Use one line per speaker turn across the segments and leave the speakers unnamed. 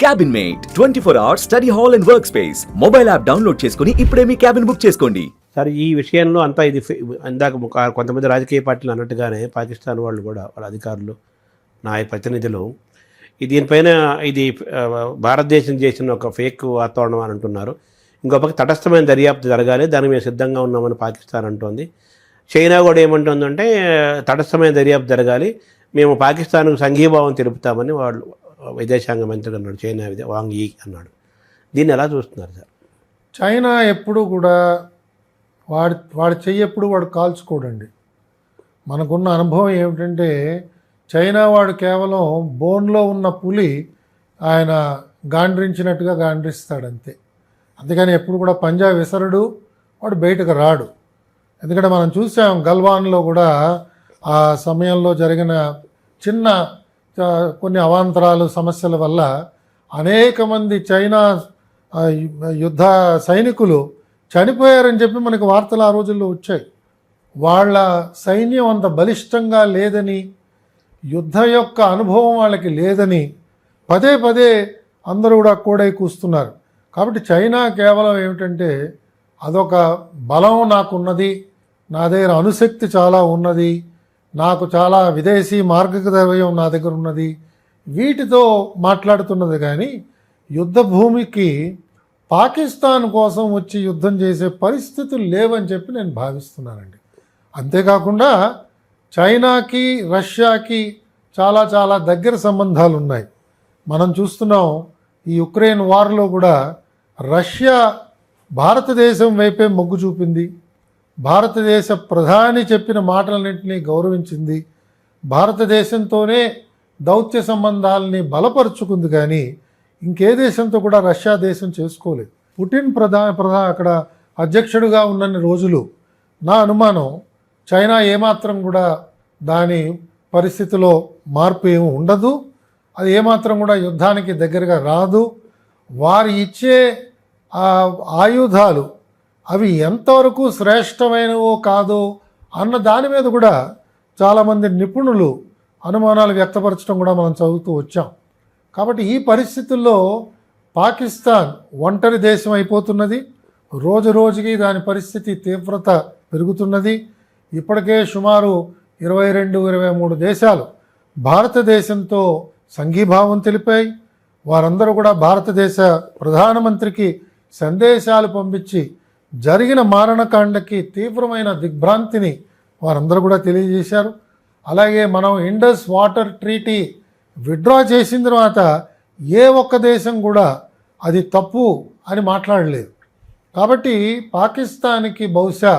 Cabin mate 24 hours study hall and work space mobile app download చేసుకుని ఇప్పుడే మీ cabin book చేసుకోండి.
సరే, ఈ విషయంలో అంతా ఇది ఇందాక కొంతమంది రాజకీయ పార్టీలు అన్నట్టుగానే పాకిస్తాన్ వాళ్ళు కూడా వాళ్ళ అధికారులు ప్రతినిధులు దీనిపైన ఇది భారతదేశం చేసిన ఒక ఫేక్ వాతావరణం అని అంటున్నారు. ఇంకో పక్క తటస్థమైన దర్యాప్తు జరగాలి, దానికి మేము సిద్ధంగా ఉన్నామని పాకిస్తాన్ అంటోంది. చైనా కూడా ఏమంటుందంటే తటస్థమైన దర్యాప్తు జరగాలి, మేము పాకిస్తాన్కు సంఘీభావం తెలుపుతామని వాళ్ళు విదేశాంగ మంత్రి అన్నాడు. చైనా వాంగ్ యీ అన్నాడు. దీన్ని ఎలా చూస్తున్నారు సార్?
చైనా ఎప్పుడు కూడా వాడి చెయ్యప్పుడు వాడు కాల్చుకోడండి. మనకున్న అనుభవం ఏమిటంటే చైనా వాడు కేవలం బోన్లో ఉన్న పులి ఆయన గాండ్రించినట్టుగా గాండ్రిస్తాడు అంతే. అందుకని ఎప్పుడు కూడా పంజా విసరడు, వాడు బయటకు రాడు. ఎందుకంటే మనం చూసాం గల్వాన్లో కూడా ఆ సమయంలో జరిగిన చిన్న కొన్ని అవాంతరాలు సమస్యల వల్ల అనేక మంది చైనా యుద్ధ సైనికులు చనిపోయారని చెప్పి మనకు వార్తలు ఆ రోజుల్లో వచ్చాయి. వాళ్ళ సైన్యం అంత బలిష్టంగా లేదని, యుద్ధ యొక్క అనుభవం వాళ్ళకి లేదని పదే పదే అందరూ కూడా కూడై కూస్తున్నారు. కాబట్టి చైనా కేవలం ఏమిటంటే అదొక బలం నాకున్నది, నా దగ్గర అణుశక్తి చాలా ఉన్నది, నాకు చాలా విదేశీ మార్గద్రవ్యం నా దగ్గర ఉన్నది, వీటితో మాట్లాడుతున్నది. కానీ యుద్ధ భూమికి పాకిస్తాన్ కోసం వచ్చి యుద్ధం చేసే పరిస్థితులు లేవని చెప్పి నేను భావిస్తున్నానండి. అంతేకాకుండా చైనాకి రష్యాకి చాలా చాలా దగ్గర సంబంధాలు ఉన్నాయి. మనం చూస్తున్నాం ఈ యుక్రెయిన్ వార్లో కూడా రష్యా భారతదేశం వైపే మొగ్గు చూపింది, భారతదేశ ప్రధాని చెప్పిన మాటలన్నింటినీ గౌరవించింది, భారతదేశంతోనే దౌత్య సంబంధాలని బలపరుచుకుంది. కానీ ఇంకే దేశంతో కూడా రష్యా దేశం చేసుకోలేదు. పుటిన్ అక్కడ అధ్యక్షుడిగా ఉన్నన్ని రోజులు నా అనుమానం చైనా ఏమాత్రం కూడా దాని పరిస్థితిలో మార్పు ఏమి ఉండదు, అది ఏమాత్రం కూడా యుద్ధానికి దగ్గరగా రాదు. వారు ఇచ్చే ఆయుధాలు అవి ఎంతవరకు శ్రేష్టమైనవో కాదో అన్న దాని మీద కూడా చాలామంది నిపుణులు అనుమానాలు వ్యక్తపరచడం కూడా మనం చదువుతూ వచ్చాం. కాబట్టి ఈ పరిస్థితుల్లో పాకిస్తాన్ ఒంటరి దేశం అయిపోతున్నది. రోజు రోజుకి దాని పరిస్థితి తీవ్రత పెరుగుతున్నది. ఇప్పటికే సుమారు 22-23 దేశాలు భారతదేశంతో సంఘీభావం తెలిపాయి. వారందరూ కూడా భారతదేశ ప్రధానమంత్రికి సందేశాలు పంపించి జరిగిన మారణకాండకి తీవ్రమైన దిగ్భ్రాంతిని వారందరూ కూడా తెలియజేశారు. అలాగే మనం ఇండస్ వాటర్ ట్రీటీ విత్డ్రా చేసిన తర్వాత ఏ ఒక్క దేశం కూడా అది తప్పు అని మాట్లాడలేదు. కాబట్టి పాకిస్తాన్కి బహుశా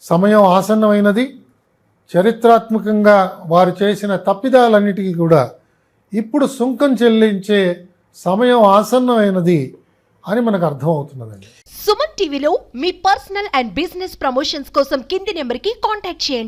సమయం ఆసన్నమైనది. చరిత్రాత్మకంగా వారు చేసిన తప్పిదాలన్నిటికీ కూడా ఇప్పుడు సుంకం చెల్లించే సమయం ఆసన్నమైనది అని మనకు అర్థమవుతున్నదండి.
సుమన్ టీవీలో మీ పర్సనల్ అండ్ బిజినెస్ ప్రమోషన్స్ కోసం కింది నెంబర్కి కాంటాక్ట్ చేయండి.